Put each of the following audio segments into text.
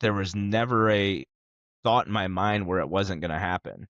there was never a thought in my mind where it wasn't going to happen.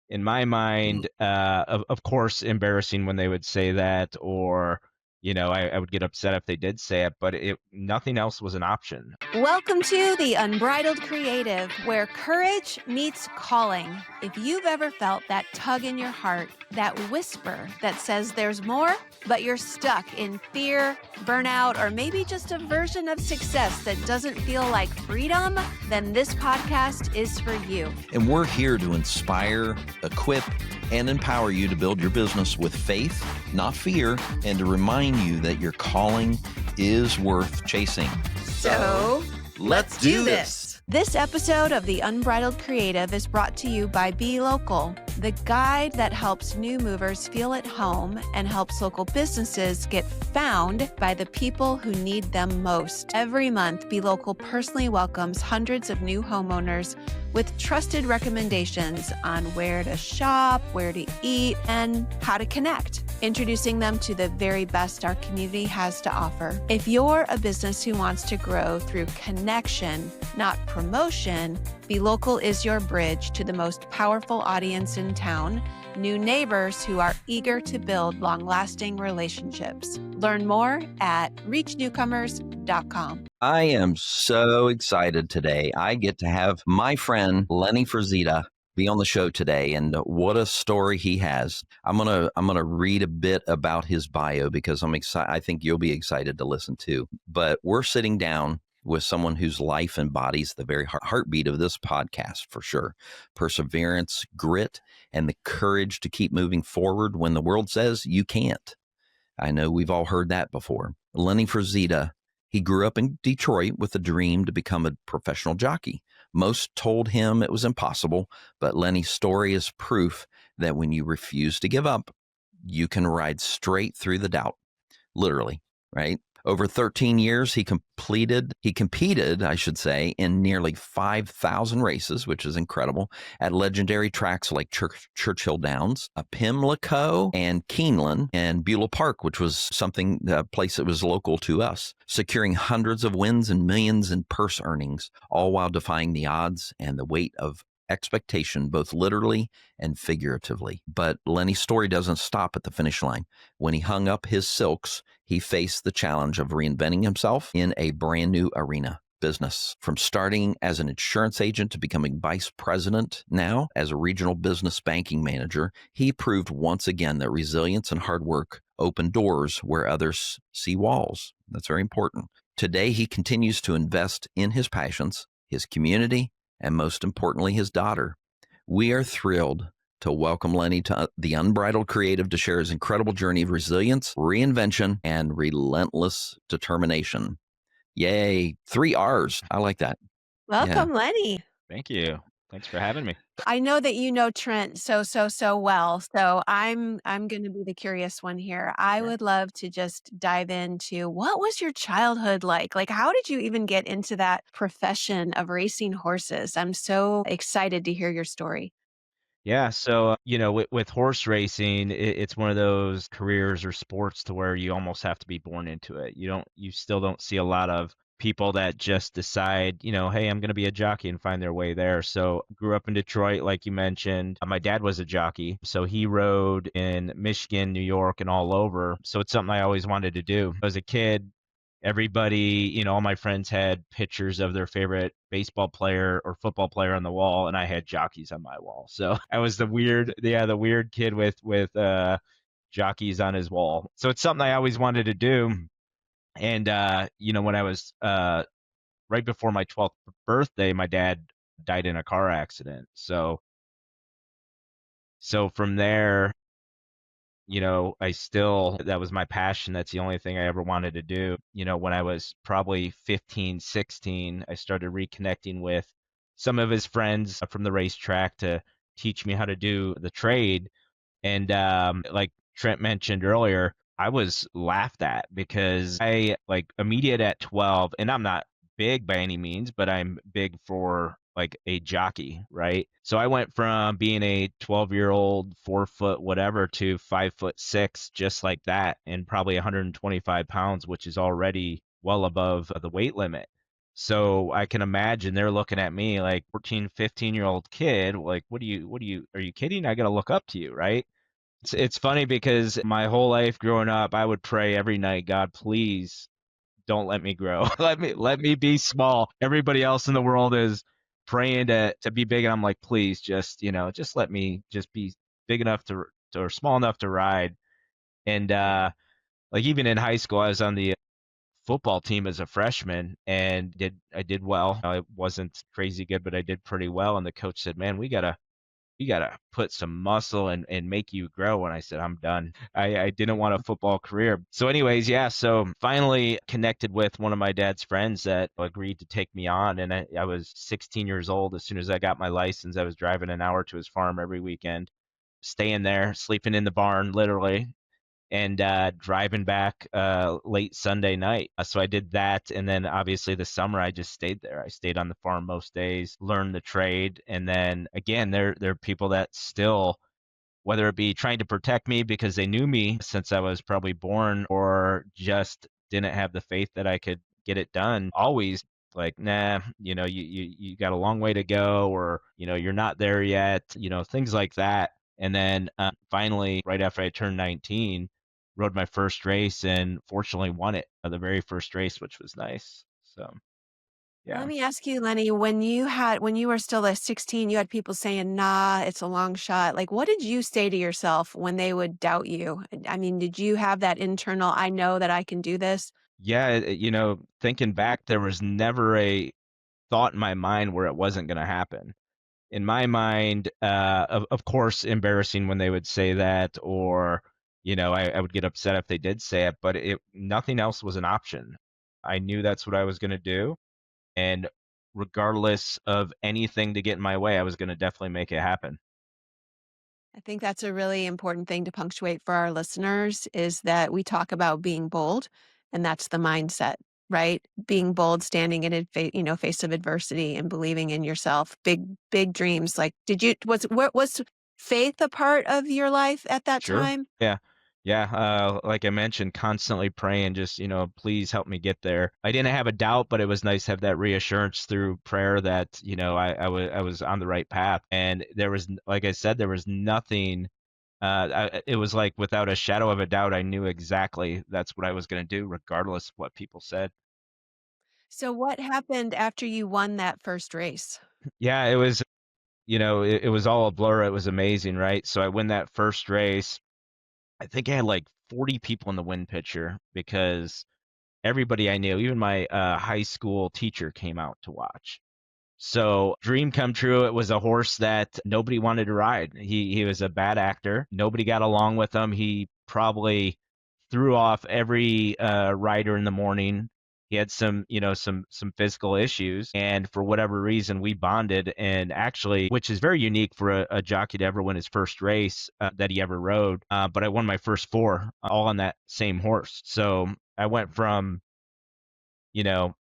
In my Mm. mind, of course, embarrassing when they would say that, or, I would get upset if they did say it, but nothing else was an option. Welcome to the Unbridled Creative, where courage meets calling. If you've ever felt that tug in your heart, that whisper that says there's more, but you're stuck in fear, burnout, or maybe just a version of success that doesn't feel like freedom, then this podcast is for you. And we're here to inspire, equip, and empower you to build your business with faith, not fear, and to remind you that your calling is worth chasing. So, let's do this. This episode of The Unbridled Creative is brought to you by Be Local, the guide that helps new movers feel at home and helps local businesses get found by the people who need them most. Every month, Be Local personally welcomes hundreds of new homeowners with trusted recommendations on where to shop, where to eat, and how to connect, introducing them to the very best our community has to offer. If you're a business who wants to grow through connection, not promotion, Be Local is your bridge to the most powerful audience in town, new neighbors who are eager to build long-lasting relationships. Learn more at reachnewcomers.com. I am so excited today. I get to have my friend Lenny Frazzitta be on the show today, and what a story he has. I'm gonna read a bit about his bio because I'm excited. I think you'll be excited to listen to. But we're sitting down with someone whose life embodies the very heartbeat of this podcast for sure. Perseverance, grit, and the courage to keep moving forward when the world says you can't. I know we've all heard that before. Lenny Frazzitta, he grew up in Detroit with a dream to become a professional jockey. Most told him it was impossible, but Lenny's story is proof that when you refuse to give up, you can ride straight through the doubt, literally, right? Over 13 years, he competed, I should say, in nearly 5,000 races, which is incredible, at legendary tracks like Churchill Downs, Pimlico, and Keeneland, and Beulah Park, which was a place that was local to us, securing hundreds of wins and millions in purse earnings, all while defying the odds and the weight of expectation, both literally and figuratively. But Lenny's story doesn't stop at the finish line. When he hung up his silks, he faced the challenge of reinventing himself in a brand new arena. Business. From starting as an insurance agent to becoming vice president now as a regional business banking manager, he proved once again that resilience and hard work open doors where others see walls. That's very important. Today, he continues to invest in his passions, his community, and most importantly, his daughter. We are thrilled to welcome Lenny to the Unbridled Creative to share his incredible journey of resilience, reinvention, and relentless determination. Yay. 3 R's. I like that. Welcome, Lenny. Thank you. Thanks for having me. I know that you know Trent so well. So I'm going to be the curious one here. I would love to just dive into what was your childhood like? Like, how did you even get into that profession of racing horses? I'm so excited to hear your story. Yeah, so with horse racing, it's one of those careers or sports to where you almost have to be born into it. You still don't see a lot of people that just decide, hey, I'm going to be a jockey and find their way there. So grew up in Detroit, like you mentioned. My dad was a jockey, so he rode in Michigan, New York, and all over. So it's something I always wanted to do. As a kid, everybody, all my friends had pictures of their favorite baseball player or football player on the wall, and I had jockeys on my wall. So I was the weird kid with jockeys on his wall. So it's something I always wanted to do. And when I was right before my 12th birthday, my dad died in a car accident. So from there, that was my passion. That's the only thing I ever wanted to do. When I was probably 15, 16, I started reconnecting with some of his friends from the racetrack to teach me how to do the trade. And like Trent mentioned earlier, I was laughed at because I immediate at 12, and I'm not big by any means, but I'm big for like a jockey, right? So I went from being a 12-year-old, 4 foot whatever to 5'6", just like that, and probably 125 pounds, which is already well above the weight limit. So I can imagine they're looking at me like 14, 15-year-old kid, like, are you kidding? I got to look up to you, right? It's funny because my whole life growing up, I would pray every night, God, please don't let me grow. Let me be small. Everybody else in the world is praying to be big, and I'm like, please, just just let me just be big enough to or small enough to ride. And like even in high school, I was on the football team as a freshman and I did well. I wasn't crazy good, but I did pretty well. And the coach said, "Man, we gotta put some muscle and make you grow." And I said, I'm done. I didn't want a football career. So anyways, yeah, so finally connected with one of my dad's friends that agreed to take me on. And I was 16 years old. As soon as I got my license, I was driving an hour to his farm every weekend, staying there, sleeping in the barn, literally, and driving back late Sunday night. So I did that, and then obviously the summer I just stayed there. I stayed on the farm most days, learned the trade, and then again, there are people that still, whether it be trying to protect me because they knew me since I was probably born, or just didn't have the faith that I could get it done, always like, nah, you got a long way to go, or you're not there yet, things like that. And then finally, right after I turned 19, rode my first race and fortunately won it, the very first race, which was nice. So Let yeah. me ask you, Lenny, when you were still at 16, you had people saying, "Nah, it's a long shot." Like, what did you say to yourself when they would doubt you? I mean, did you have that internal, "I know that I can do this"? Yeah, thinking back, there was never a thought in my mind where it wasn't going to happen. In my mind, of course, embarrassing when they would say that, or I would get upset if they did say it, but nothing else was an option. I knew that's what I was going to do, and regardless of anything to get in my way, I was going to definitely make it happen. I think that's a really important thing to punctuate for our listeners is that we talk about being bold, and that's the mindset, right? Being bold, standing in face of adversity and believing in yourself. Big dreams. Like, was faith a part of your life at that Sure. time? Yeah. Yeah. Like I mentioned, constantly praying, just, please help me get there. I didn't have a doubt, but it was nice to have that reassurance through prayer that, I was on the right path. And there was, like I said, there was nothing, it was like without a shadow of a doubt, I knew exactly that's what I was going to do, regardless of what people said. So what happened after you won that first race? Yeah, it was, it was all a blur. It was amazing, right? So I win that first race. I think I had like 40 people in the win picture because everybody I knew, even my high school teacher came out to watch. So dream come true. It was a horse that nobody wanted to ride. He was a bad actor. Nobody got along with him. He probably threw off every rider in the morning. He had some physical issues, and for whatever reason, we bonded. And actually, which is very unique for a jockey to ever win his first race that he ever rode. But I won my first four all on that same horse. So I went from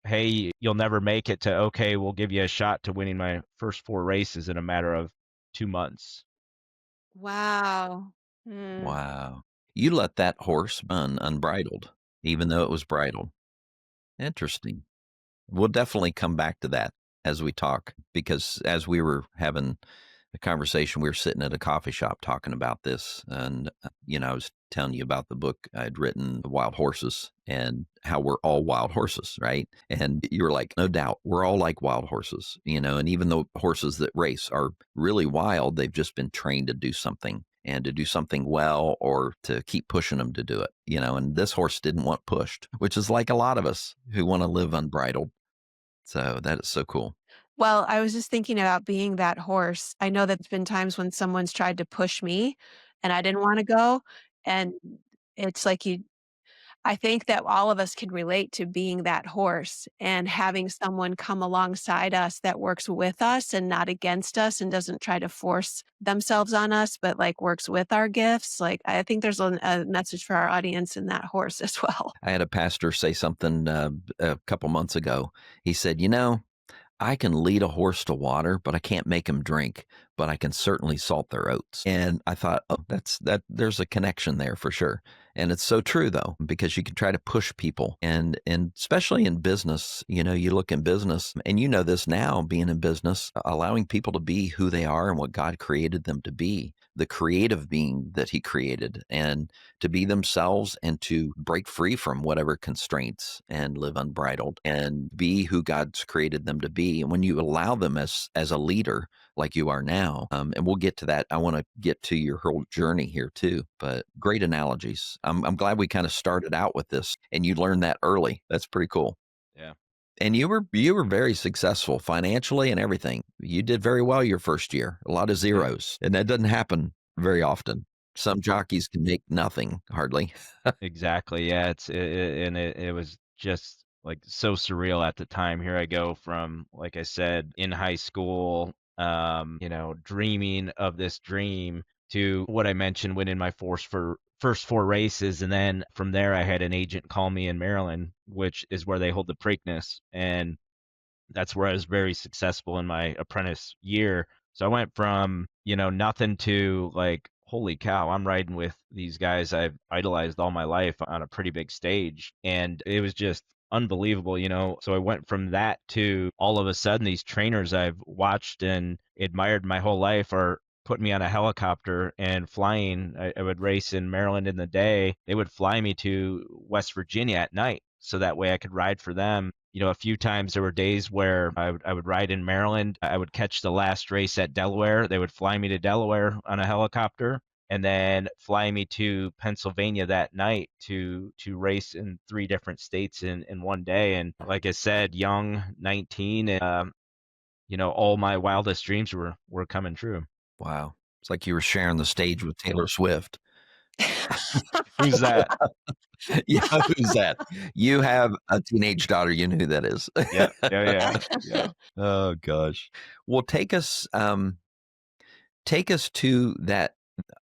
hey, you'll never make it to, okay, we'll give you a shot, to winning my first four races in a matter of 2 months. Wow. Hmm. Wow. You let that horse run unbridled, even though it was bridled. Interesting. We'll definitely come back to that as we talk, because as we were having a conversation, we were sitting at a coffee shop talking about this. And, I was telling you about the book I'd written, Wild Horses, and how we're all wild horses, right? And you were like, no doubt, we're all like wild horses, and even though horses that race are really wild, they've just been trained to do something and to do something well, or to keep pushing them to do it, and this horse didn't want pushed, which is like a lot of us who want to live unbridled. So that is so cool. Well, I was just thinking about being that horse. I know that there's been times when someone's tried to push me and I didn't wanna go, and it's like I think that all of us can relate to being that horse and having someone come alongside us that works with us and not against us and doesn't try to force themselves on us, but, like, works with our gifts. Like, I think there's a message for our audience in that horse as well. I had a pastor say something a couple months ago. He said, I can lead a horse to water, but I can't make him drink, but I can certainly salt their oats. And I thought, oh, there's a connection there for sure. And it's so true though, because you can try to push people and especially in business, you look in business and you know this now being in business, allowing people to be who they are and what God created them to be, the creative being that he created, and to be themselves and to break free from whatever constraints and live unbridled and be who God's created them to be. And when you allow them as a leader, like you are now. And we'll get to that. I want to get to your whole journey here too, but great analogies. I'm glad we kind of started out with this and you learned that early. That's pretty cool. Yeah. And you were very successful financially and everything. You did very well your first year, a lot of zeros, and that doesn't happen very often. Some jockeys can make nothing hardly. Exactly. Yeah. It was just like so surreal at the time. Here I go from, like I said, in high school, dreaming of this dream to what I mentioned, winning my first four races. And then from there, I had an agent call me in Maryland, which is where they hold the Preakness. And that's where I was very successful in my apprentice year. So I went from, nothing to like, holy cow, I'm riding with these guys I've idolized all my life on a pretty big stage. And it was just unbelievable. So I went from that to all of a sudden these trainers I've watched and admired my whole life are putting me on a helicopter and flying. I would race in Maryland in the day. They would fly me to West Virginia at night. So that way I could ride for them. A few times there were days where I would ride in Maryland. I would catch the last race at Delaware. They would fly me to Delaware on a helicopter and then fly me to Pennsylvania that night to race in 3 different states in one day. And like I said, young, 19, and all my wildest dreams were coming true. Wow. It's like you were sharing the stage with Taylor Swift. Who's that? Yeah, who's that? You have a teenage daughter. You know who that is. Yeah, yeah. Oh gosh. Well, take us to that.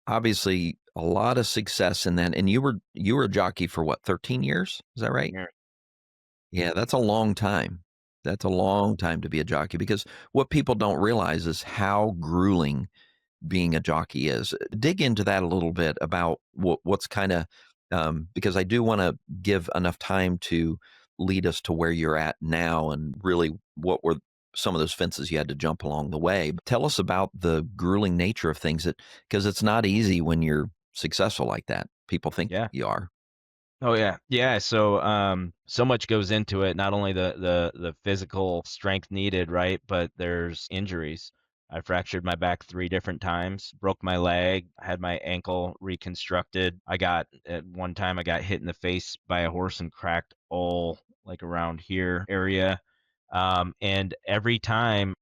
Obviously, a lot of success in that. And you were a jockey for what, 13 years? Is that right? Yeah. Yeah, that's a long time. That's a long time to be a jockey, because what people don't realize is how grueling being a jockey is. Dig into that a little bit about what's kind of, because I do want to give enough time to lead us to where you're at now and really what were some of those fences you had to jump along the way. But tell us about the grueling nature of things, because it's not easy when you're successful like that. People think Yeah. you are. Oh yeah. Yeah. So much goes into it, not only the physical strength needed, right? But there's injuries. I fractured my back 3 different times, broke my leg, had my ankle reconstructed. At one time I got hit in the face by a horse and cracked all like around here area. And every time,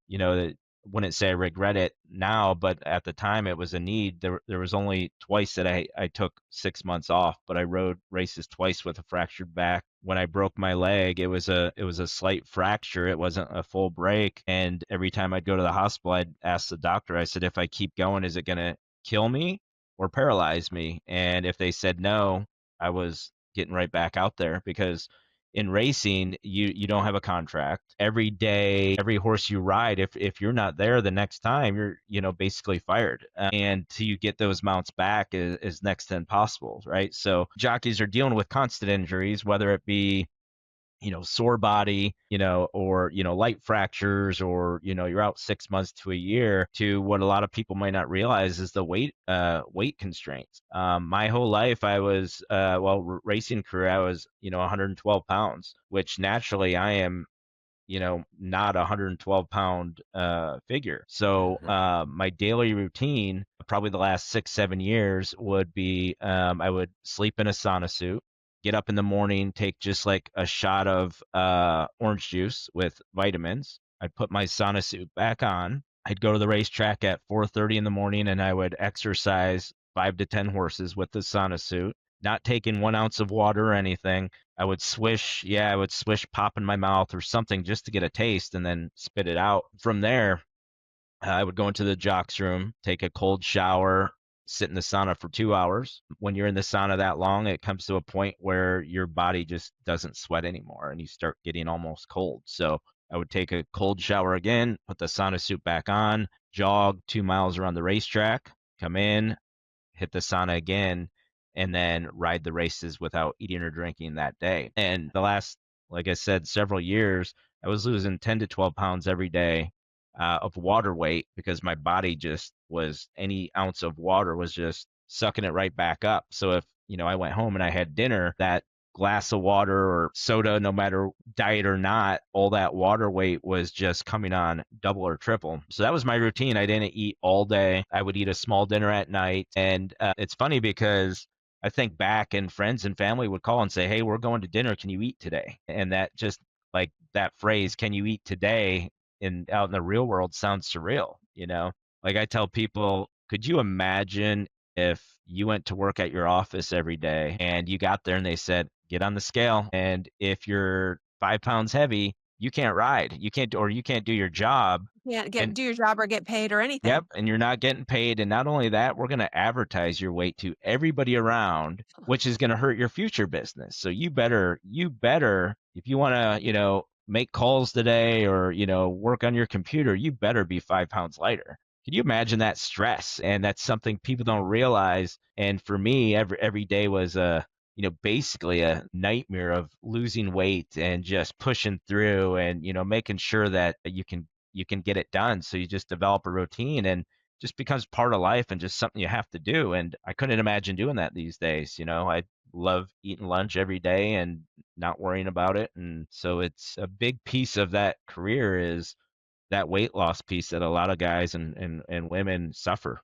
wouldn't say I regret it now, but at the time it was a need. There was only twice that I took 6 months off, but I rode races twice with a fractured back. When I broke my leg, it was a slight fracture. It wasn't a full break. And every time I'd go to the hospital, I'd ask the doctor, I said, if I keep going, is it gonna kill me or paralyze me? And if they said no, I was getting right back out there, because in racing, you don't have a contract. Every day, every horse you ride, if you're not there the next time, you're basically fired. And to get those mounts back is next to impossible, right? So jockeys are dealing with constant injuries, whether it be sore body, or, light fractures, or, you're out 6 months to a year, to what a lot of people might not realize is the weight constraints. My whole life I was, racing career, I was, 112 pounds, which naturally I am, not a 112 pound figure. So my daily routine, probably the last 6-7 years, would be I would sleep in a sauna suit, get up in the morning, take just like a shot of orange juice with vitamins. I'd put my sauna suit back on. I'd go to the racetrack at 4:30 in the morning, and I would exercise 5 to 10 horses with the sauna suit, not taking 1 ounce of water or anything. I would swish, pop in my mouth or something just to get a taste, and then spit it out. From there, I would go into the jocks room, take a cold shower, sit in the sauna for 2 hours. When you're in the sauna that long, it comes to a point where your body just doesn't sweat anymore and you start getting almost cold. So I would take a cold shower again, put the sauna suit back on, jog 2 miles around the racetrack, come in, hit the sauna again. and then ride the races without eating or drinking that day. And the last, like I said, several years, I was losing 10 to 12 pounds every day of water weight because my body just was, any ounce of water was just sucking it right back up. So if, I went home and I had dinner, that glass of water or soda, no matter diet or not, all that water weight was just coming on double or triple. So that was my routine. I didn't eat all day. I would eat a small dinner at night. And it's funny because I think back and friends and family would call and say, "Hey, we're going to dinner. Can you eat today?" And that just, like, that phrase, "Can you eat today?" out in the real world sounds surreal. Like, I tell people, could you imagine if you went to work at your office every day and you got there and they said, "Get on the scale. And if you're 5 pounds heavy, you can't ride. You can't do your job." Yeah, And do your job or get paid or yep, anything. and you're not getting paid. And not only that, we're going to advertise your weight to everybody around, which is going to hurt your future business. So you better, if you want to, make calls today or, work on your computer, you better be 5 pounds lighter. Can you imagine that stress? And that's something people don't realize. And for me, every day was basically a nightmare of losing weight and just pushing through and, making sure that you can get it done. So you just develop a routine and just becomes part of life and just something you have to do. And I couldn't imagine doing that these days. I love eating lunch every day and not worrying about it. And so it's a big piece of that career is that weight loss piece that a lot of guys and women suffer.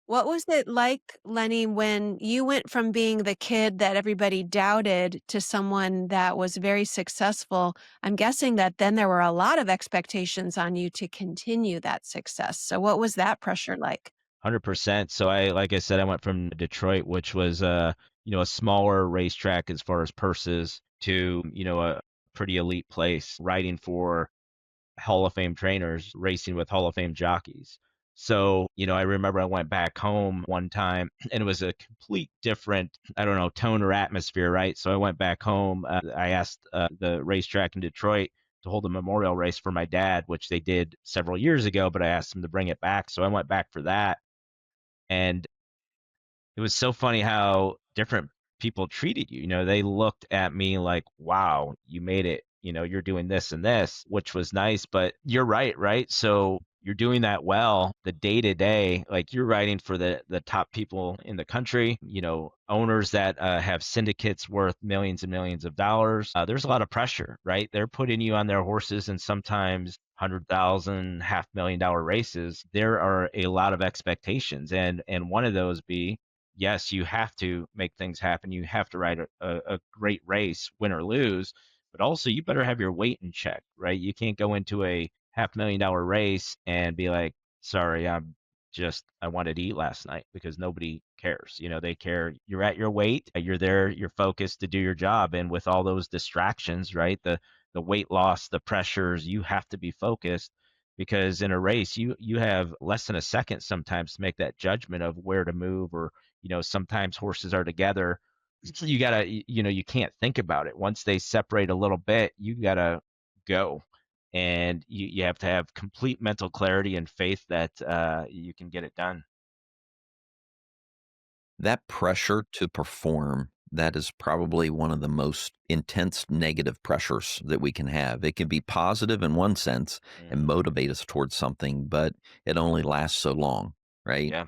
What was it like, Lenny, when you went from being the kid that everybody doubted to someone that was very successful? I'm guessing that then there were a lot of expectations on you to continue that success. So what was that pressure like? 100%. So like I said, I went from Detroit, which was a smaller racetrack as far as purses, to, a pretty elite place, riding for Hall of Fame trainers, racing with Hall of Fame jockeys. So, I remember I went back home one time and it was a complete different, I don't know, tone or atmosphere, right? So I went back home. I asked the racetrack in Detroit to hold a memorial race for my dad, which they did several years ago, but I asked them to bring it back. So I went back for that. And it was so funny how different people treated you. They looked at me like, "Wow, you made it. You're doing this and this," which was nice. But you're right, right? So you're doing that well, the day to day, like you're writing for the top people in the country, owners that have syndicates worth millions and millions of dollars. There's a lot of pressure, right? They're putting you on their horses and sometimes 100,000, $500,000 races. There are a lot of expectations, and one of those be, yes, you have to make things happen. You have to ride a great race, win or lose, but also you better have your weight in check, right? You can't go into a $500,000 race and be like, "Sorry, I wanted to eat last night," because nobody cares. They care. You're at your weight, you're there, you're focused to do your job. And with all those distractions, right? The weight loss, the pressures, you have to be focused because in a race, you have less than a second sometimes to make that judgment of where to move, or sometimes horses are together. So you gotta, you can't think about it. Once they separate a little bit, you gotta go, and you have to have complete mental clarity and faith that you can get it done. That pressure to perform, that is probably one of the most intense negative pressures that we can have. It can be positive in one sense and Mhm. motivate us towards something, but it only lasts so long, right? Yeah.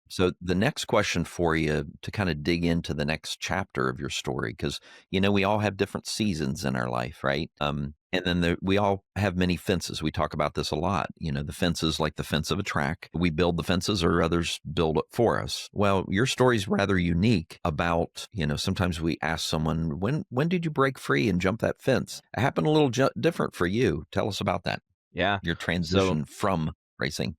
So the next question for you to kind of dig into the next chapter of your story, because we all have different seasons in our life, right? And then we all have many fences. We talk about this a lot. The fences, like the fence of a track. We build the fences, or others build it for us. Well, your story is rather unique. About sometimes we ask someone, when did you break free and jump that fence? It happened a little different for you. Tell us about that. Yeah. Your So transition from racing.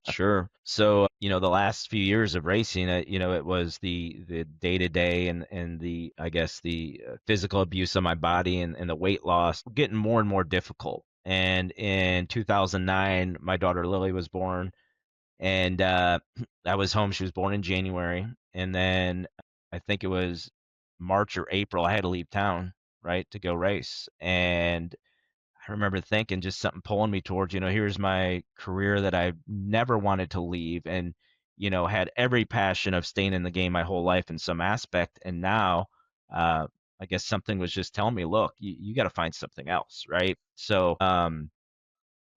sure. So, the last few years of racing, it was the day to day and the, I guess, the physical abuse of my body and the weight loss getting more and more difficult. And in 2009, my daughter Lily was born, and I was home. She was born in January, and then I think it was March or April, I had to leave town, right, to go race. And I remember thinking, just something pulling me towards, here's my career that I never wanted to leave. And, had every passion of staying in the game my whole life in some aspect. And now, I guess something was just telling me, look, you got to find something else. Right. So,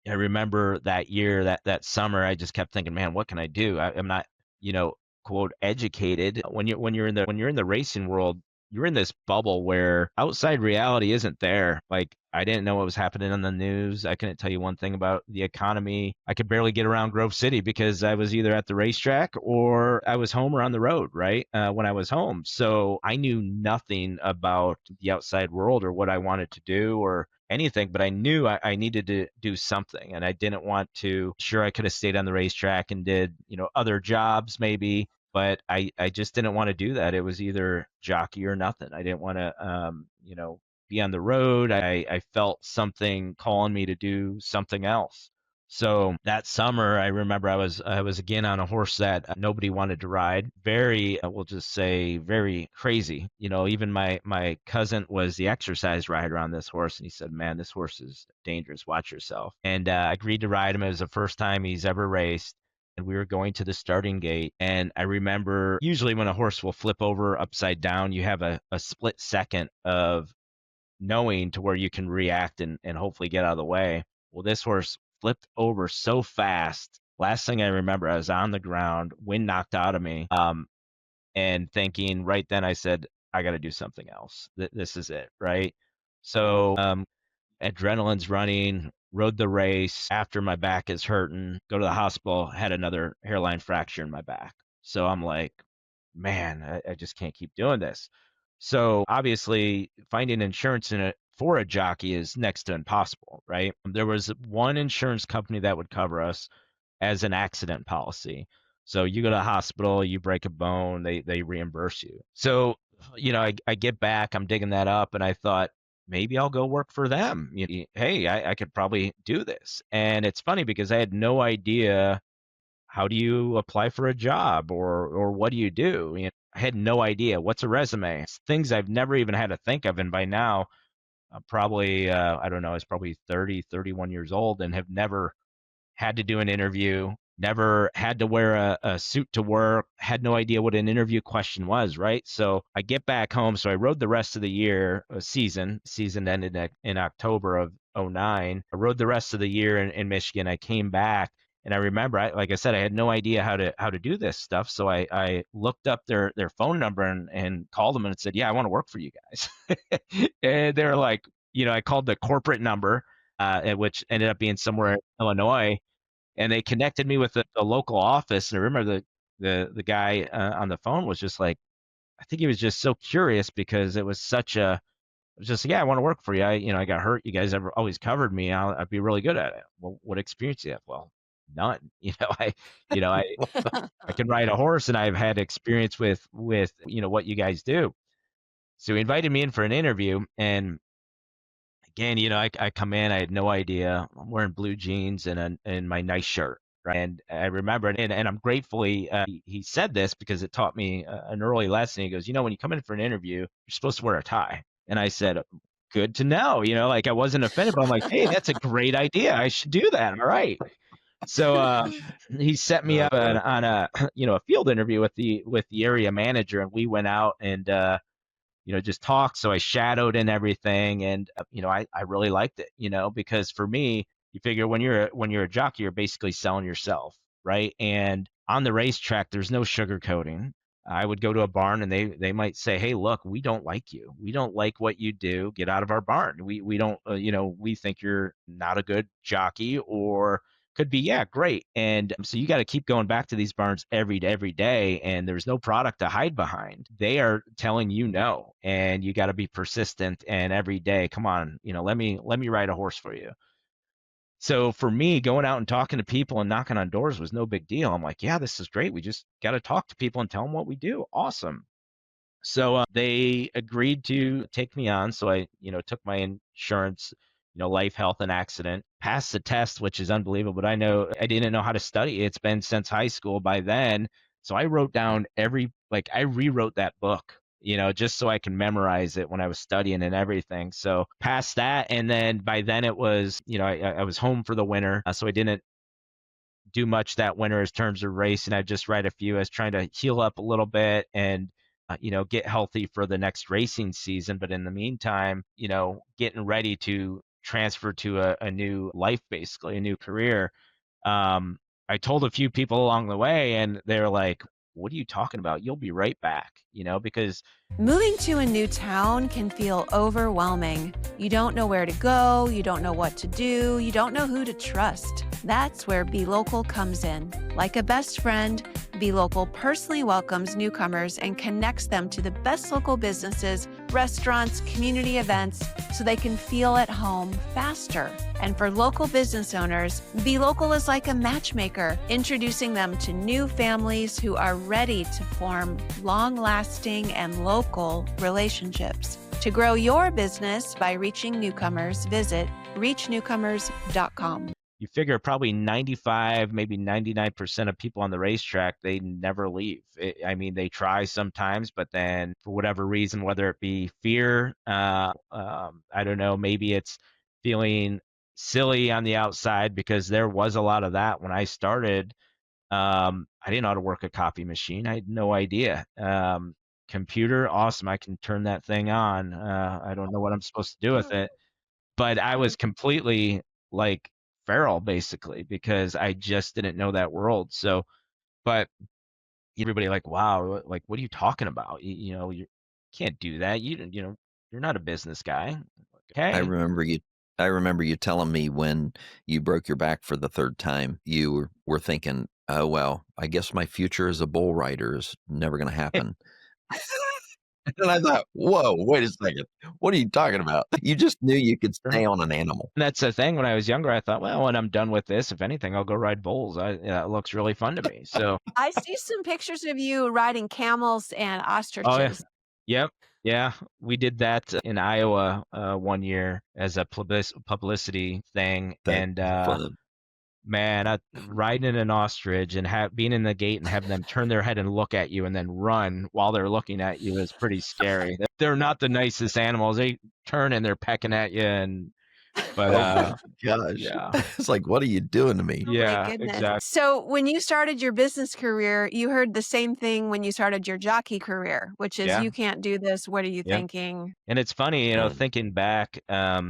I remember that year, that summer, I just kept thinking, man, what can I do? I'm not, you know, quote educated. When you're in the racing world, you're in this bubble where outside reality isn't there. Like I didn't know what was happening on the news. I couldn't tell you one thing about the economy. I could barely get around Grove City because I was either at the racetrack or I was home or on the road, right? When I was home. So I knew nothing about the outside world or what I wanted to do or anything, but I knew I needed to do something, and I didn't want to. Sure, I could have stayed on the racetrack and did other jobs maybe, but I just didn't want to do that. It was either jockey or nothing. I didn't want to be on the road. I felt something calling me to do something else. So that summer, I remember I was again on a horse that nobody wanted to ride. Very, we'll just say, very crazy. Even my cousin was the exercise rider on this horse, and he said, "Man, this horse is dangerous. Watch yourself." And I agreed to ride him. It was the first time he's ever raced. And we were going to the starting gate. And I remember usually when a horse will flip over upside down, you have a split second of knowing to where you can react and hopefully get out of the way. Well, this horse flipped over so fast. Last thing I remember, I was on the ground, wind knocked out of me, and thinking right then, I said, I got to do something else. This is it, right? So adrenaline's running, rode the race. After my back is hurting, go to the hospital, had another hairline fracture in my back. So I'm like, man, I just can't keep doing this. So obviously, finding insurance for a jockey is next to impossible, right? There was one insurance company that would cover us as an accident policy. So you go to the hospital, you break a bone, they reimburse you. So, I get back, I'm digging that up, and I thought maybe I'll go work for them. Hey, I could probably do this. And it's funny because I had no idea how do you apply for a job or what do you do? I had no idea. What's a resume? It's things I've never even had to think of. And by now, probably, I don't know, I was probably 30, 31 years old and have never had to do an interview, never had to wear a suit to work, had no idea what an interview question was, right? So I get back home. So I rode the rest of the year, season ended in October of '09. I rode the rest of the year in Michigan. I came back. And I remember, like I said, I had no idea how to do this stuff. So I looked up their phone number and called them and said, "Yeah, I want to work for you guys." And they were like, I called the corporate number, which ended up being somewhere in Illinois, and they connected me with the local office. And I remember the guy on the phone was just like, I think he was just so curious because it was just, yeah, I want to work for you. I got hurt. You guys ever always covered me. I'd be really good at it. Well, what experience do you have? Well, none. I can ride a horse and I've had experience with what you guys do. So he invited me in for an interview, and again, I come in, I had no idea. I'm wearing blue jeans and my nice shirt. Right. And I remember, and I'm gratefully, he said this because it taught me an early lesson. He goes, when you come in for an interview, you're supposed to wear a tie. And I said, good to know, like I wasn't offended, but I'm like, hey, that's a great idea. I should do that. All right. So he set me up on a a field interview with the area manager, and we went out and just talked. So I shadowed and everything, and I really liked it, because for me, you figure when you're a jockey, you're basically selling yourself, right? And on the racetrack, there's no sugarcoating. I would go to a barn and they might say, "Hey, look, we don't like you. We don't like what you do. Get out of our barn. We don't, we think you're not a good jockey," or could be, yeah, great. And so you got to keep going back to these barns every day, and there's no product to hide behind. They are telling you no, and you got to be persistent. And every day, come on, let me ride a horse for you. So for me, going out and talking to people and knocking on doors was no big deal. I'm like, yeah, this is great. We just got to talk to people and tell them what we do. Awesome. So they agreed to take me on. So I, took my insurance, life, health, and accident, passed the test, which is unbelievable. But I know I didn't know how to study. It's been since high school by then. So I wrote down I rewrote that book, just so I can memorize it when I was studying and everything. So past that. And then by then it was, I was home for the winter. So I didn't do much that winter in terms of racing. I just ride a few. I was trying to heal up a little bit and get healthy for the next racing season. But in the meantime, getting ready to transfer to a new life, basically a new career. Um, I told a few people along the way, and they were like, "What are you talking about? You'll be right back," because Moving to a new town can feel overwhelming. You don't know where to go, you don't know what to do, you don't know who to trust. That's where Be Local comes in. Like a best friend, Be Local personally welcomes newcomers and connects them to the best local businesses, restaurants, community events, so they can feel at home faster. And for local business owners, Be Local is like a matchmaker, introducing them to new families who are ready to form long-lasting and local relationships. To grow your business by reaching newcomers, visit reachnewcomers.com. you figure probably 95, maybe 99% of people on the racetrack, they never leave. I mean, they try sometimes, but then for whatever reason, whether it be fear, I don't know, maybe it's feeling silly on the outside, because there was a lot of that when I started. I didn't know how to work a copy machine. I had no idea. Computer, awesome. I can turn that thing on. I don't know what I'm supposed to do with it. But I was completely like feral, basically, because I just didn't know that world. So, but everybody like, wow, like, what are you talking about? You can't do that. You're not a business guy. I Okay. remember you. I remember you telling me when you broke your back for the third time, you were thinking, "Oh well, I guess my future as a bull rider is never going to happen." And I thought, "Whoa, wait a second, what are you talking about? You just knew you could stay on an animal." And that's the thing. When I was younger, I thought, well, when I'm done with this, if anything, I'll go ride bulls. It looks really fun to me. So, I see some pictures of you riding camels and oh yeah, ostriches. yep, yeah, we did that in Iowa one year as a publicity thing, That's and fun. man, riding in an ostrich and being in the gate and having them turn their head and look at you and then run while they're looking at you is pretty scary. They're not the nicest animals. They turn and they're pecking at you, but Oh my gosh. yeah, It's like, "What are you doing to me?" Oh my yeah, goodness. exactly, So when you started your business career, you heard the same thing when you started your jockey career, which is yeah. you can't do this. What are you Yep. thinking? And it's funny, And thinking back, I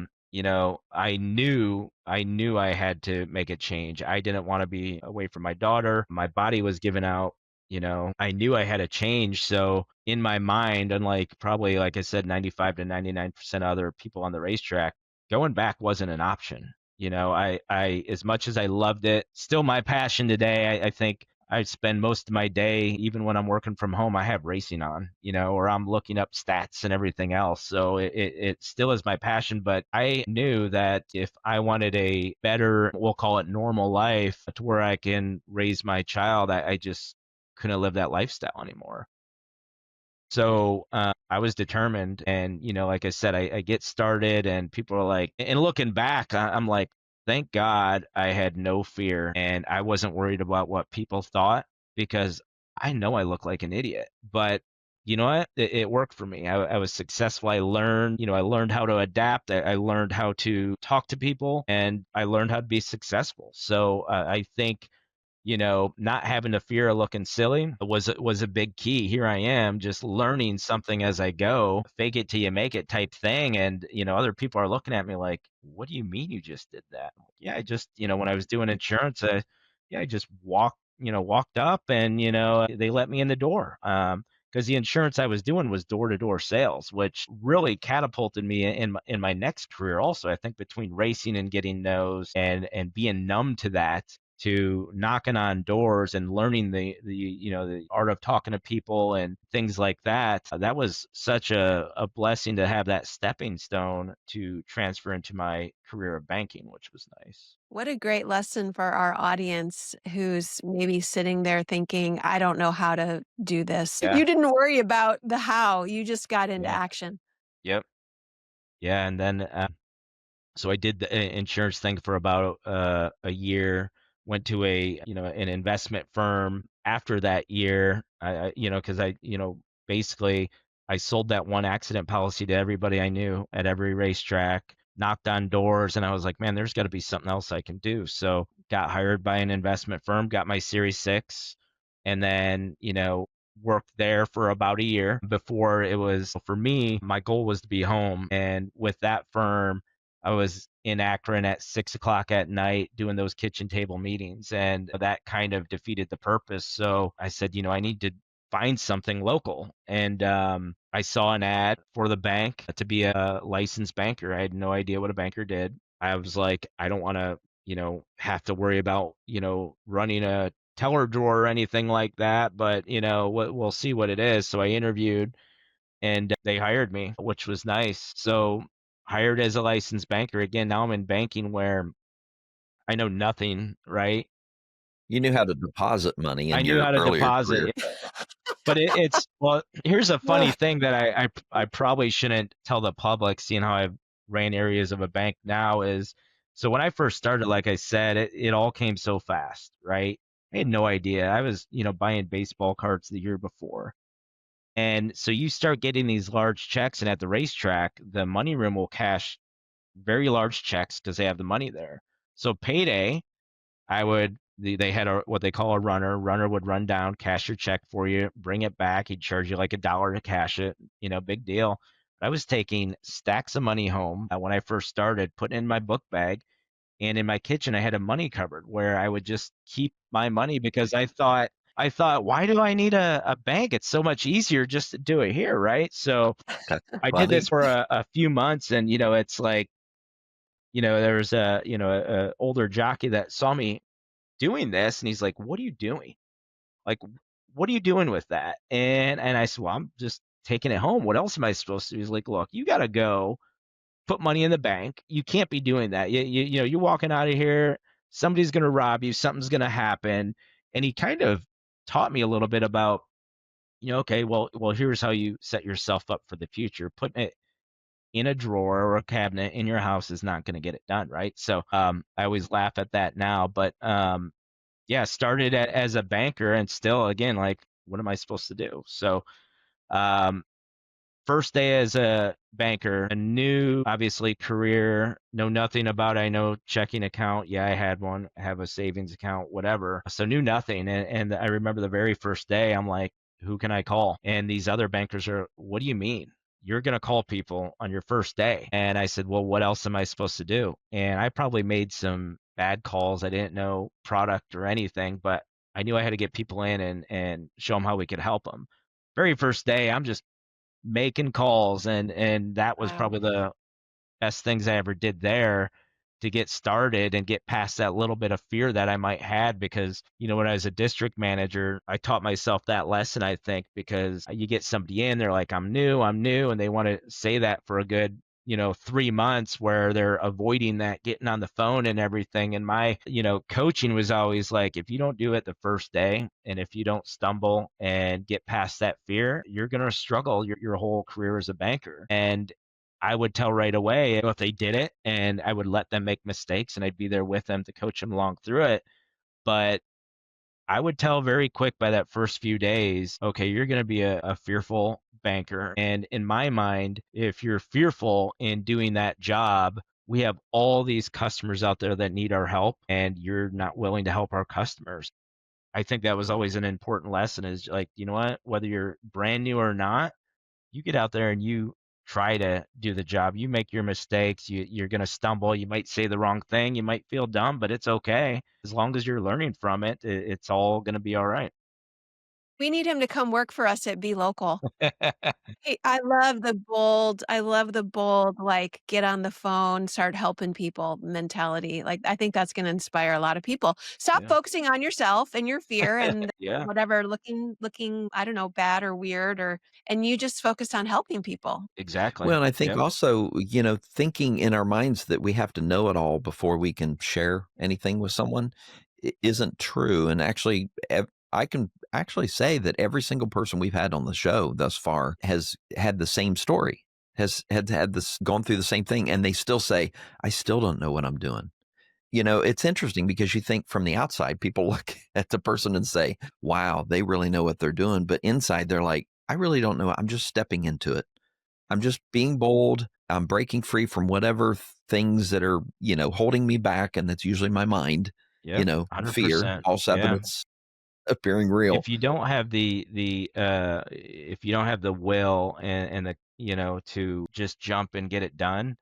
knew I had to make a change. I didn't want to be away from my daughter. My body was giving out, I knew I had to change. So in my mind, unlike probably, like I said, 95 to 99% of other people on the racetrack, going back wasn't an option. As much as I loved it, still my passion today, I think I spend most of my day, even when I'm working from home, I have racing on, or I'm looking up stats and everything else. So it still is my passion. But I knew that if I wanted a better, we'll call it normal life, to where I can raise my child, I just couldn't live that lifestyle anymore. So I was determined, and like I said, I get started, and people are like, and looking back, I'm like, thank God I had no fear, and I wasn't worried about what people thought, because I know I look like an idiot. But you know what? It worked for me. I was successful. I learned how to adapt. I learned how to talk to people, and I learned how to be successful. So I think not having the fear of looking silly was a big key. Here I am, just learning something as I go, fake it till you make it type thing. And other people are looking at me like, "What do you mean you just did that?" I'm like, yeah, I just when I was doing insurance, I just walked up, and they let me in the door. Because the insurance I was doing was door to door sales, which really catapulted me in my next career. Also, I think between racing and getting no's and being numb to that, to knocking on doors and learning the art of talking to people and things like that. That was such a blessing to have that stepping stone to transfer into my career of banking, which was nice. What a great lesson for our audience who's maybe sitting there thinking, I don't know how to do this. Yeah. You didn't worry about the how, you just got into Yeah. action. Yep. Yeah. And then so I did the insurance thing for about a year. Went to an investment firm after that year. Because basically I sold that one accident policy to everybody I knew at every racetrack. knocked on doors, and I was like, man, there's got to be something else I can do. So got hired by an investment firm, got my Series 6, and then, worked there for about a year before it was for me, my goal was to be home. And with that firm, I was in Akron at 6 o'clock at night doing those kitchen table meetings, and that kind of defeated the purpose. So I said, I need to find something local. And I saw an ad for the bank to be a licensed banker. I had no idea what a banker did. I was like, I don't want to, have to worry about, running a teller drawer or anything like that, but we'll see what it is. So I interviewed and they hired me, which was nice. So hired as a licensed banker. Again, now I'm in banking where I know nothing, right? You knew how to deposit money I in knew your how to earlier career. deposit. But it's well, here's a funny thing that I probably shouldn't tell the public, seeing how I've ran areas of a bank now is, so when I first started, like I said, it all came so fast, right? I had no idea. I was, buying baseball cards the year before. And so you start getting these large checks, and at the racetrack, the money room will cash very large checks because they have the money there. So payday, they had what they call a runner. Runner would run down, cash your check for you, bring it back. He'd charge you like $1 to cash it, big deal. I was taking stacks of money home when I first started, putting it in my book bag. And in my kitchen, I had a money cupboard where I would just keep my money because I thought, why do I need a bank? It's so much easier just to do it here, right? So That's I did this funny. for a few months, and it's like, there was a older jockey that saw me doing this, and he's like, what are you doing? Like, what are you doing with that? And I said, well, I'm just taking it home. What else am I supposed to do? He's like, look, you got to go put money in the bank. You can't be doing that. You're walking out of here, somebody's going to rob you, something's going to happen. And he kind of taught me a little bit about, okay, well, here's how you set yourself up for the future. Putting it in a drawer or a cabinet in your house is not going to get it done, right? So I always laugh at that now, but yeah, started as a banker, and still, again, like, what am I supposed to do? So um, first day as a banker, a new, obviously, career, know nothing about it. I know checking account. Yeah, I had one, I have a savings account, whatever. So knew nothing. And I remember the very first day, I'm like, who can I call? And these other bankers are, what do you mean? You're going to call people on your first day. And I said, well, what else am I supposed to do? And I probably made some bad calls. I didn't know product or anything, but I knew I had to get people in and show them how we could help them. Very first day, I'm just making calls, and that was Wow. probably the best things I ever did there to get started and get past that little bit of fear that I might had, because when I was a district manager, I taught myself that lesson, I think, because you get somebody in, they're like, I'm new, and they want to say that for a good 3 months, where they're avoiding that, getting on the phone and everything. And my coaching was always like, if you don't do it the first day, and if you don't stumble and get past that fear, you're going to struggle your whole career as a banker. And I would tell right away if they did it, and I would let them make mistakes, and I'd be there with them to coach them along through it. But I would tell very quick by that first few days, okay, you're going to be a fearful banker. And in my mind, if you're fearful in doing that job, we have all these customers out there that need our help, and you're not willing to help our customers. I think that was always an important lesson, is like, you know what, whether you're brand new or not, you get out there and you try to do the job. You make your mistakes. You're going to stumble. You might say the wrong thing. You might feel dumb, but it's okay. As long as you're learning from it, it's all going to be all right. We need him to come work for us at Be Local. Hey, I love the bold, like, get on the phone, start helping people mentality. Like, I think that's gonna inspire a lot of people. Stop Yeah. focusing on yourself and your fear and Yeah, whatever looking, I don't know, bad or weird, and you just focus on helping people. exactly. Well, and I think Yep. also, thinking in our minds that we have to know it all before we can share anything with someone isn't true. And actually, I can actually say that every single person we've had on the show thus far has had the same story, has had this, gone through the same thing, and they still say, I still don't know what I'm doing. It's interesting because you think from the outside, people look at the person and say, wow, they really know what they're doing. But inside, they're like, I really don't know. I'm just stepping into it. I'm just being bold. I'm breaking free from whatever things that are, holding me back. And that's usually my mind, Yep, fear. 100%. All of a sudden Yeah. it's appearing real. If you don't have if you don't have the will and the, to just jump and get it done,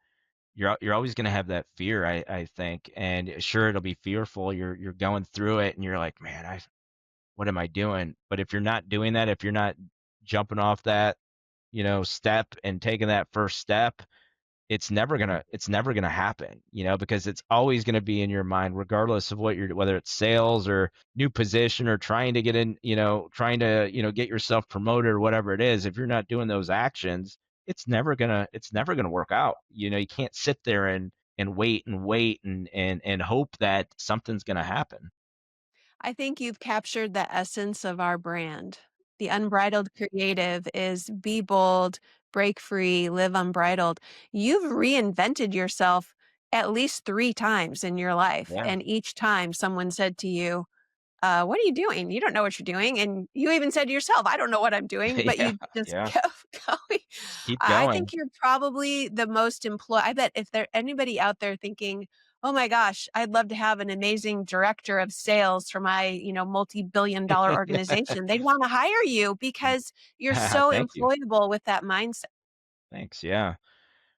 you're always going to have that fear, I think. And sure, it'll be fearful. You're going through it and you're like, man, what am I doing? But if you're not doing that, if you're not jumping off that, step and taking that first step, it's never gonna happen, because it's always gonna be in your mind, regardless of whether it's sales or new position or trying to get in, trying to, get yourself promoted or whatever it is. If you're not doing those actions, it's never gonna work out. You can't sit there and wait and hope that something's gonna happen. I think you've captured the essence of our brand. The Unbridled Creative is be bold, break free, live unbridled. You've reinvented yourself at least 3 times in your life, Yeah. and each time someone said to you, "What are you doing? You don't know what you're doing." And you even said to yourself, "I don't know what I'm doing," but Yeah. you just Yeah. kept going. Just keep I think going. you're probably the most I bet if there anybody out there thinking, "Oh my gosh, I'd love to have an amazing director of sales for my, multi-billion dollar organization," they'd wanna hire you because you're so Thank you. employable with that mindset. Thanks. Yeah.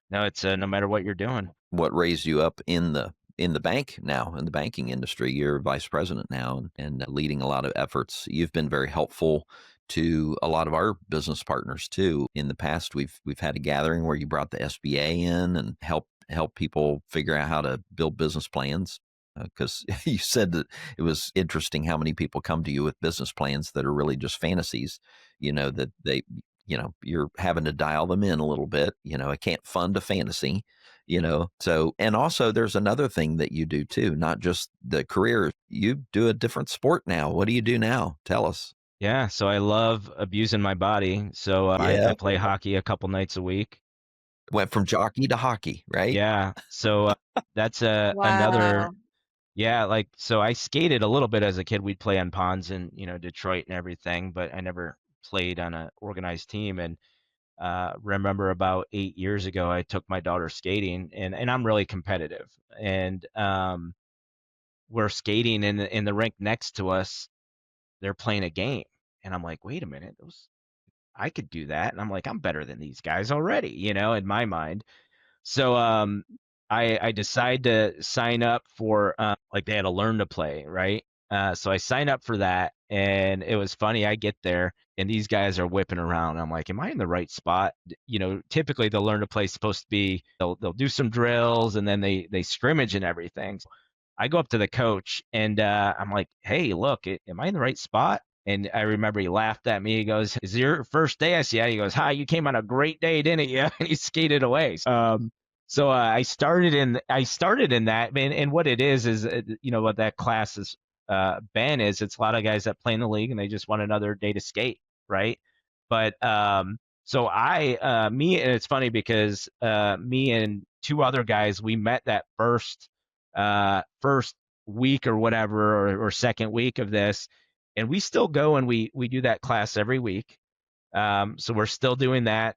No, it's no matter what you're doing. What raised you up in the bank now, in the banking industry? You're vice president now and leading a lot of efforts. You've been very helpful to a lot of our business partners too. In the past, we've had a gathering where you brought the SBA in and help people figure out how to build business plans. Because you said that it was interesting how many people come to you with business plans that are really just fantasies, that you're having to dial them in a little bit. I can't fund a fantasy, so. And also there's another thing that you do too, not just the career. You do a different sport now. What do you do now? Tell us. Yeah, so I love abusing my body. So I Yeah. play hockey a couple nights a week. Went from jockey to hockey, right? Yeah, so that's another. Wow. Yeah, like so I skated a little bit as a kid. We'd play on ponds in Detroit and everything, but I never played on a organized team. And remember about 8 years ago, I took my daughter skating, and I'm really competitive. And we're skating in the rink next to us. They're playing a game, and I'm like, wait a minute, those I could do that. And I'm like, I'm better than these guys already, in my mind. So I decide to sign up for like they had to learn to play, right? So I sign up for that, and it was funny. I get there, and these guys are whipping around. I'm like, am I in the right spot? Typically the learn to play is supposed to be they'll do some drills and then they scrimmage and everything. I go up to the coach and I'm like, "Hey, look, am I in the right spot?" And I remember he laughed at me. He goes, "Is it your first day?" I said, "Yeah." He goes, "Hi, you came on a great day, didn't you?" And he skated away. So I started in that, and what it is what that class is been is it's a lot of guys that play in the league and they just want another day to skate, right? But so me and it's funny because me and two other guys we met that first week or whatever or second week of this, and we still go and we do that class every week. So we're still doing that.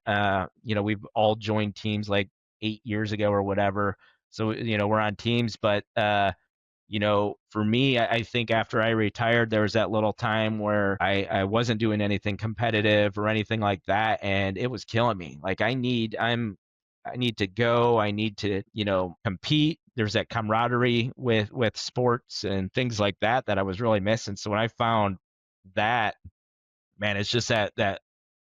We've all joined teams like 8 years ago or whatever. So we're on teams, but for me, I think after I retired, there was that little time where I wasn't doing anything competitive or anything like that, and it was killing me. Like I need to go. I need to, compete. There's that camaraderie with sports and things like that I was really missing. So when I found that, man, it's just that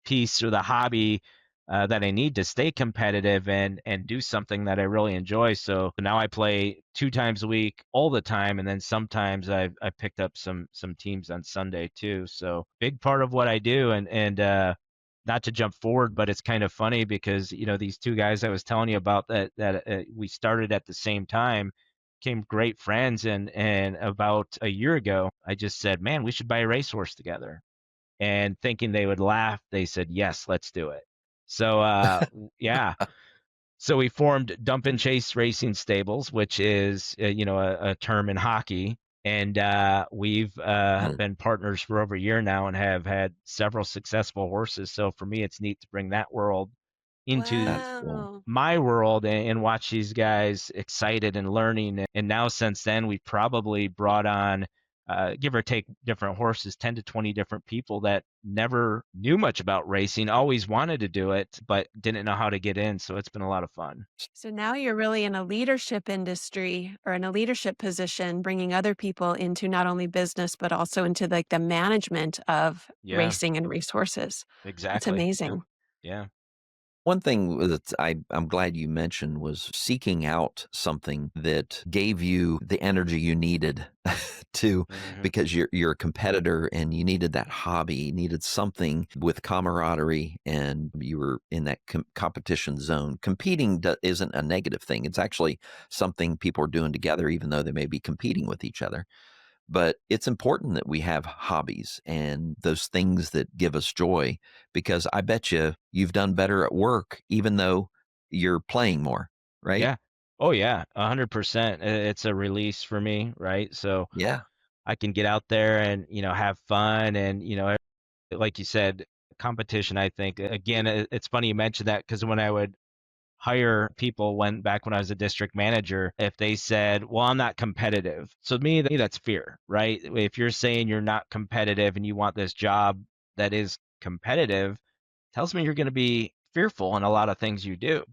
piece or the hobby that I need to stay competitive and do something that I really enjoy. So now I play 2 times a week all the time, and then sometimes I picked up some teams on Sunday too. So big part of what I do, and not to jump forward, but it's kind of funny because these two guys I was telling you about that we started at the same time. Became great friends, and about a year ago, I just said, "Man, we should buy a racehorse together." And thinking they would laugh, they said, "Yes, let's do it." So, yeah. So we formed Dump and Chase Racing Stables, which is, a term in hockey. And we've Mm. been partners for over a year now and have had several successful horses. So for me, it's neat to bring that world into That's cool. Wow. my world and watch these guys excited and learning. And now since then, we've probably brought on, give or take different horses, 10 to 20 different people that never knew much about racing, always wanted to do it, but didn't know how to get in. So it's been a lot of fun. So now you're really in a leadership industry or in a leadership position, bringing other people into not only business, but also into like the management of Yeah, racing and racehorses. That's exactly. Yeah. amazing. Yeah. One thing that I'm glad you mentioned was seeking out something that gave you the energy you needed to, Hmm. because you're a competitor and you needed that hobby, you needed something with camaraderie, and you were in that competition zone. Competing isn't a negative thing; it's actually something people are doing together, even though they may be competing with each other. But it's important that we have hobbies and those things that give us joy, because I bet you've done better at work even though you're playing more, right? Yeah. Oh, yeah. 100%. It's a release for me, right? So Yeah. I can get out there and, have fun. And, like you said, competition, I think, again, it's funny you mentioned that because when I would hire people back when I was a district manager, if they said, well, I'm not competitive. So to me, that's fear, right? If you're saying you're not competitive and you want this job that is competitive, tells me you're going to be fearful in a lot of things you do.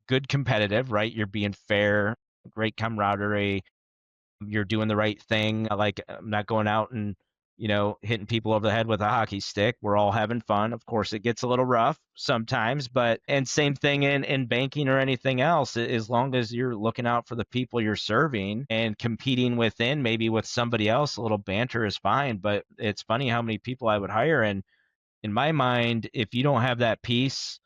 Good competitive, right? You're being fair, great camaraderie, you're doing the right thing. Like, I'm not going out and, hitting people over the head with a hockey stick. We're all having fun. Of course, it gets a little rough sometimes, but, and same thing in banking or anything else, as long as you're looking out for the people you're serving and competing within, maybe with somebody else, a little banter is fine. But it's funny how many people I would hire. And in my mind, if you don't have that peace,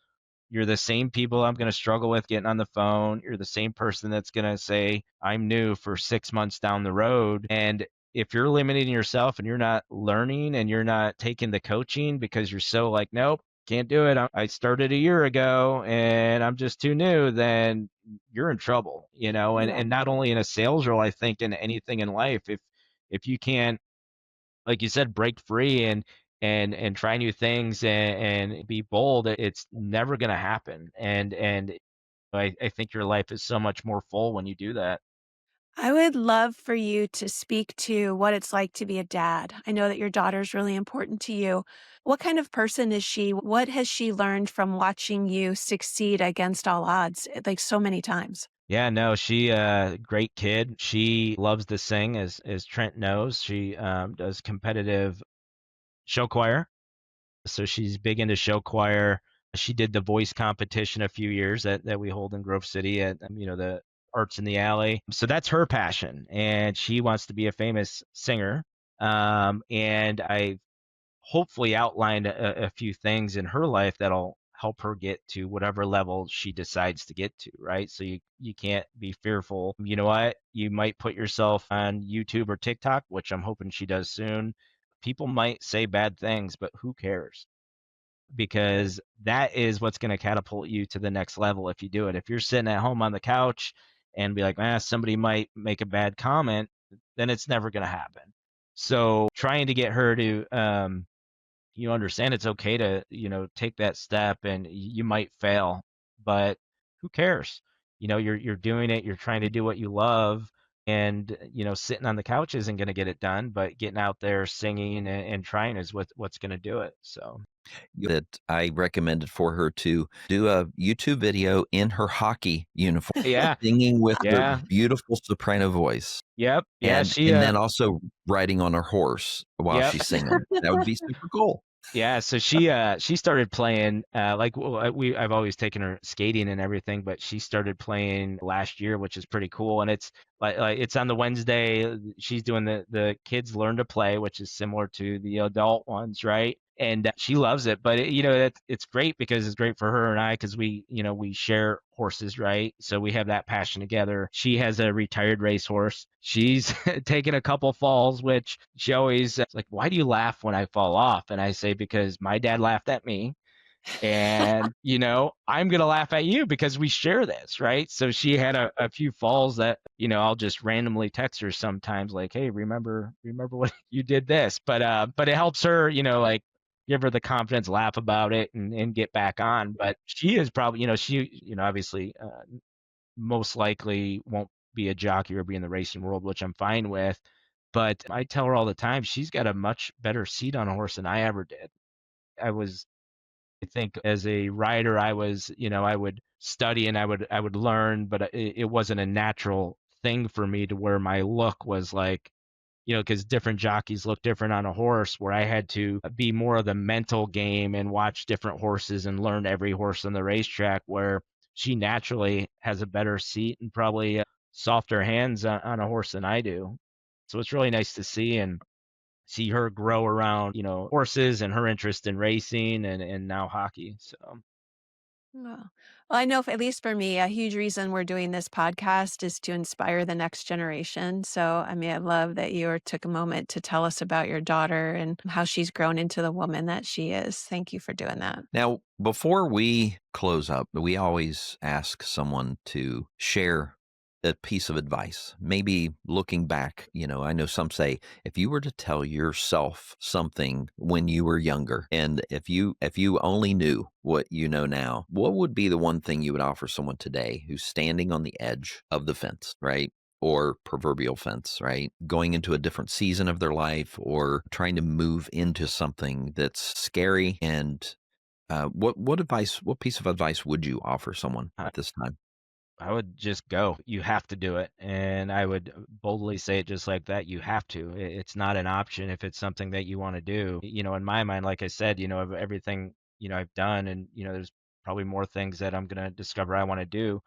you're the same people I'm going to struggle with getting on the phone. You're the same person that's going to say, I'm new for 6 months down the road. And if you're limiting yourself and you're not learning and you're not taking the coaching because you're so like, nope, can't do it. I started a year ago and I'm just too new, then you're in trouble, Yeah. and not only in a sales role, I think in anything in life, if you can't, like you said, break free and try new things and be bold, it's never going to happen. And I think your life is so much more full when you do that. I would love for you to speak to what it's like to be a dad. I know that your daughter's really important to you. What kind of person is she? What has she learned from watching you succeed against all odds, like so many times? Yeah, no, she great kid. She loves to sing, as Trent knows. She does competitive show choir. So she's big into show choir. She did the voice competition a few years that we hold in Grove City at, the Arts in the Alley. So that's her passion, and she wants to be a famous singer. And I hopefully outlined a few things in her life that'll help her get to whatever level she decides to get to, right? So you can't be fearful. You know what? You might put yourself on YouTube or TikTok, which I'm hoping she does soon. People might say bad things, but who cares? Because that is what's going to catapult you to the next level if you do it. If you're sitting at home on the couch and be like, somebody might make a bad comment, then it's never going to happen. So trying to get her to, understand it's okay to, take that step, and you might fail, but who cares? You're doing it, you're trying to do what you love, and, sitting on the couch isn't going to get it done, but getting out there singing and trying is what's going to do it. So That I recommended for her to do a YouTube video in her hockey uniform, yeah, singing with her yeah, beautiful soprano voice, yep, yeah, and she, and then also riding on her horse while yep. she's singing. That would be super cool. Yeah, so she started playing, like, I've always taken her skating and everything, but she started playing last year, which is pretty cool. And it's like it's on the Wednesday. She's doing the kids learn to play, which is similar to the adult ones, right? And she loves it. But it's great because it's great for her and I, because we share horses, right? So we have that passion together. She has a retired racehorse. She's taken a couple falls, which she always like, why do you laugh when I fall off? And I say, because my dad laughed at me, and I'm gonna laugh at you because we share this, right? So she had a few falls that I'll just randomly text her sometimes, like, hey, remember what you did this, but it helps her, like, give her the confidence, laugh about it, and get back on. But she is probably, obviously most likely won't be a jockey or be in the racing world, which I'm fine with. But I tell her all the time, she's got a much better seat on a horse than I ever did. I think as a rider, I would study and I would learn, but it wasn't a natural thing for me to where my look was like, because different jockeys look different on a horse, where I had to be more of the mental game and watch different horses and learn every horse on the racetrack, where she naturally has a better seat and probably softer hands on a horse than I do. So it's really nice to see her grow around, horses and her interest in racing and now hockey. So Well, I know, at least for me, a huge reason we're doing this podcast is to inspire the next generation. So, I mean, I love that took a moment to tell us about your daughter and how she's grown into the woman that she is. Thank you for doing that. Now, before we close up, we always ask someone to share a piece of advice. Maybe looking back, I know some say if you were to tell yourself something when you were younger, and if you only knew what you know now, what would be the one thing you would offer someone today who's standing on the edge of the fence, right? Or proverbial fence, right? Going into a different season of their life or trying to move into something that's scary. And what piece of advice would you offer someone I, at this time? I would just go. You have to do it. And I would boldly say it just like that. You have to. It's not an option if it's something that you want to do. In my mind, like I said, of everything, I've done, and, there's probably more things that I'm going to discover I want to do.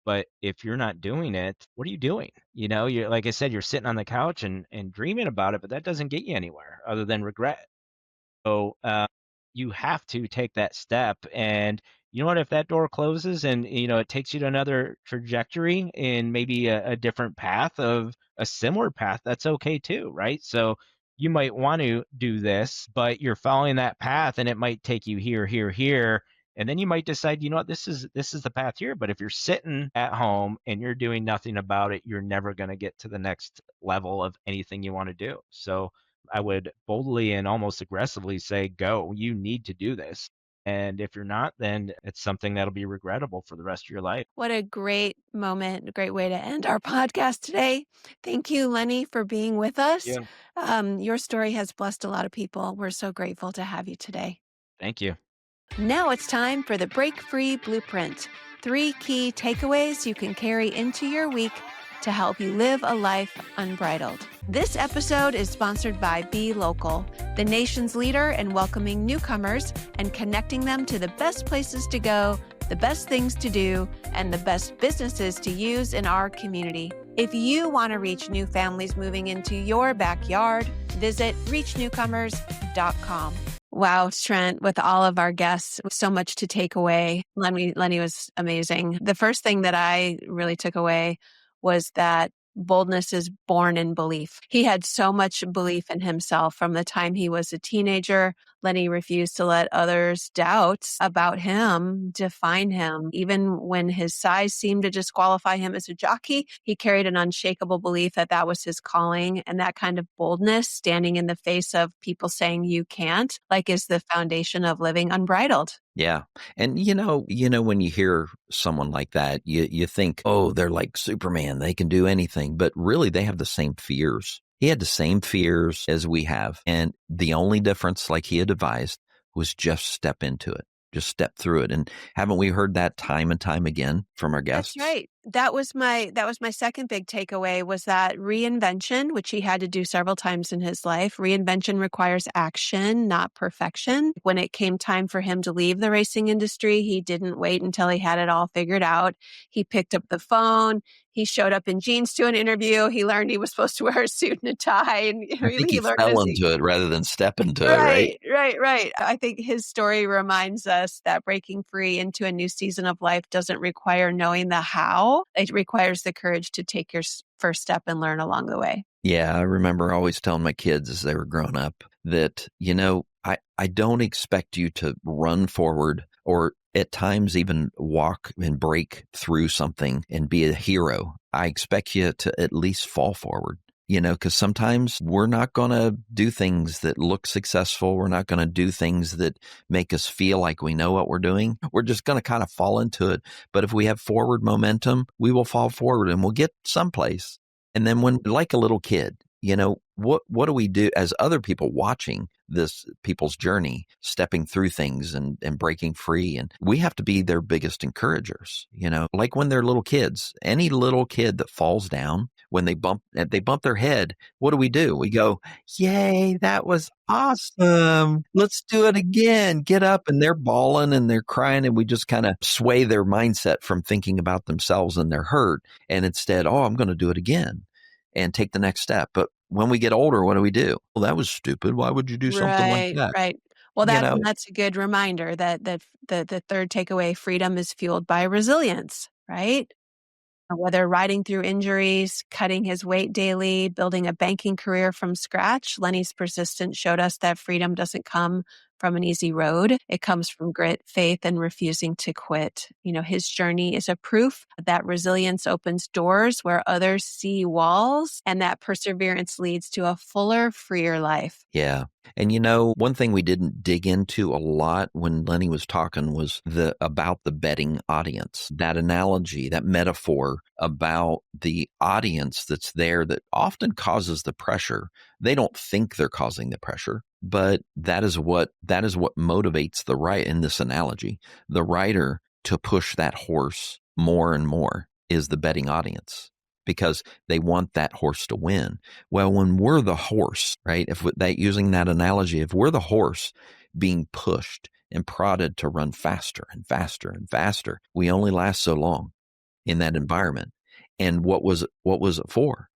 But if you're not doing it, what are you doing? You're, like I said, you're sitting on the couch and dreaming about it, but that doesn't get you anywhere other than regret. So you have to take that step. And you know what? If that door closes and it takes you to another trajectory and maybe a different path of a similar path, that's okay too, right? So you might want to do this, but you're following that path, and it might take you here, here, here. And then you might decide, what, this is the path here. But if you're sitting at home and you're doing nothing about it, you're never going to get to the next level of anything you want to do. So I would boldly and almost aggressively say, go, you need to do this. And if you're not, then it's something that'll be regrettable for the rest of your life. What a great moment, a great way to end our podcast today. Thank you, Lenny, for being with us. Yeah. Your story has blessed a lot of people. We're so grateful to have you today. Thank you. Now it's time for the Break Free Blueprint. 3 key takeaways you can carry into your week to help you live a life unbridled. This episode is sponsored by Be Local, the nation's leader in welcoming newcomers and connecting them to the best places to go, the best things to do, and the best businesses to use in our community. If you want to reach new families moving into your backyard, visit reachnewcomers.com. Wow, Trent, with all of our guests, so much to take away. Lenny was amazing. The first thing that I really took away was that boldness is born in belief. He had so much belief in himself from the time he was a teenager. Lenny refused to let others' doubts about him define him. Even when his size seemed to disqualify him as a jockey, he carried an unshakable belief that that was his calling. And that kind of boldness, standing in the face of people saying you can't, is the foundation of living unbridled. Yeah. And when you hear someone like that, you think, oh, they're like Superman. They can do anything. But really, they have the same fears. He had the same fears as we have. And the only difference, like he had advised, was just step into it. Just step through it. And haven't we heard that time and time again from our guests? That's right. That was my second big takeaway, was that reinvention, which he had to do several times in his life. Reinvention requires action, not perfection. When it came time for him to leave the racing industry, he didn't wait until he had it all figured out. He picked up the phone. He showed up in jeans to an interview. He learned he was supposed to wear a suit and a tie. And I think he learned fell into it rather than step into it, right? Right. I think his story reminds us that breaking free into a new season of life doesn't require knowing the how. It requires the courage to take your first step and learn along the way. Yeah, I remember always telling my kids as they were growing up that, I don't expect you to run forward or at times even walk and break through something and be a hero. I expect you to at least fall forward. because sometimes we're not going to do things that look successful. We're not going to do things that make us feel like we know what we're doing. We're just going to kind of fall into it. But if we have forward momentum, we will fall forward and we'll get someplace. And then when, like a little kid, what do we do as other people watching this people's journey, stepping through things and breaking free? And we have to be their biggest encouragers, like when they're little kids. Any little kid that falls down, when they bump their head, what do? We go, yay, that was awesome. Let's do it again. Get up. And they're bawling and they're crying. And we just kind of sway their mindset from thinking about themselves and their hurt. And instead, I'm going to do it again and take the next step. But when we get older, what do? Well, that was stupid. Why would you do something like that? Right. Well, that's a good reminder that the third takeaway, freedom is fueled by resilience, right? Whether riding through injuries, cutting his weight daily, building a banking career from scratch, Lenny's persistence showed us that freedom doesn't come from an easy road. It comes from grit, faith, and refusing to quit. His journey is a proof that resilience opens doors where others see walls, and that perseverance leads to a fuller, freer life. Yeah. And one thing we didn't dig into a lot when Lenny was talking was about the betting audience. That analogy, that metaphor about the audience that's there that often causes the pressure. They don't think they're causing the pressure, but that is what motivates the rider in this analogy. The rider to push that horse more and more is the betting audience, because they want that horse to win. Well, when we're the horse, right? Using that analogy, if we're the horse being pushed and prodded to run faster and faster and faster, we only last so long in that environment. And what was it for?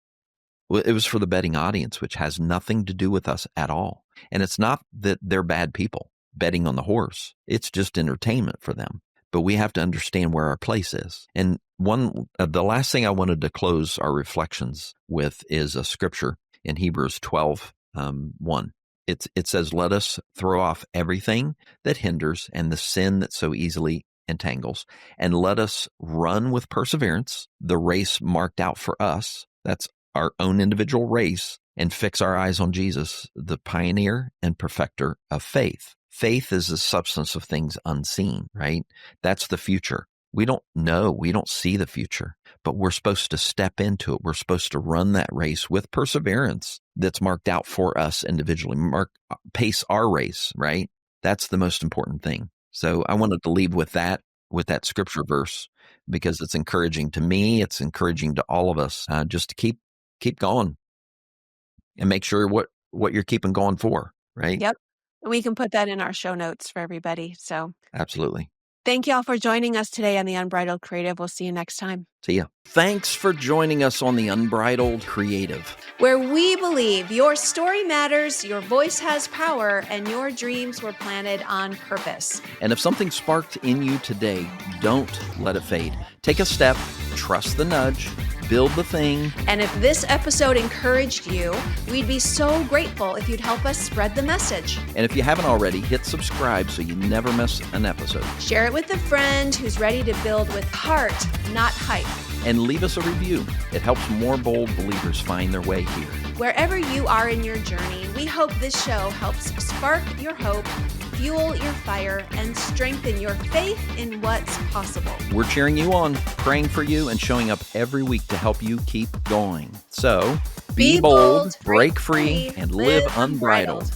Well, it was for the betting audience, which has nothing to do with us at all. And it's not that they're bad people betting on the horse. It's just entertainment for them. But we have to understand where our place is. And the last thing I wanted to close our reflections with is a scripture in Hebrews 12, 1. It says, let us throw off everything that hinders and the sin that so easily entangles, and let us run with perseverance the race marked out for us. That's our own individual race, and fix our eyes on Jesus, the pioneer and perfecter of faith. Faith is the substance of things unseen, right? That's the future. We don't know. We don't see the future, but we're supposed to step into it. We're supposed to run that race with perseverance that's marked out for us individually. Pace our race, right? That's the most important thing. So I wanted to leave with that scripture verse, because it's encouraging to me. It's encouraging to all of us, just to keep going and make sure what you're keeping going for, right? Yep. We can put that in our show notes for everybody. So absolutely. Thank you all for joining us today on the Unbridled Creative. We'll see you next time. See ya. Thanks for joining us on the Unbridled Creative, where we believe your story matters, your voice has power, and your dreams were planted on purpose. And if something sparked in you today, don't let it fade. Take a step, trust the nudge, build the thing. And if this episode encouraged you, we'd be so grateful if you'd help us spread the message. And if you haven't already, hit subscribe so you never miss an episode. Share it with a friend who's ready to build with heart, not hype. And leave us a review. It helps more bold believers find their way here. Wherever you are in your journey, we hope this show helps spark your hope, fuel your fire, and strengthen your faith in what's possible. We're cheering you on, praying for you, and showing up every week to help you keep going. So, be bold, break free, and live unbridled.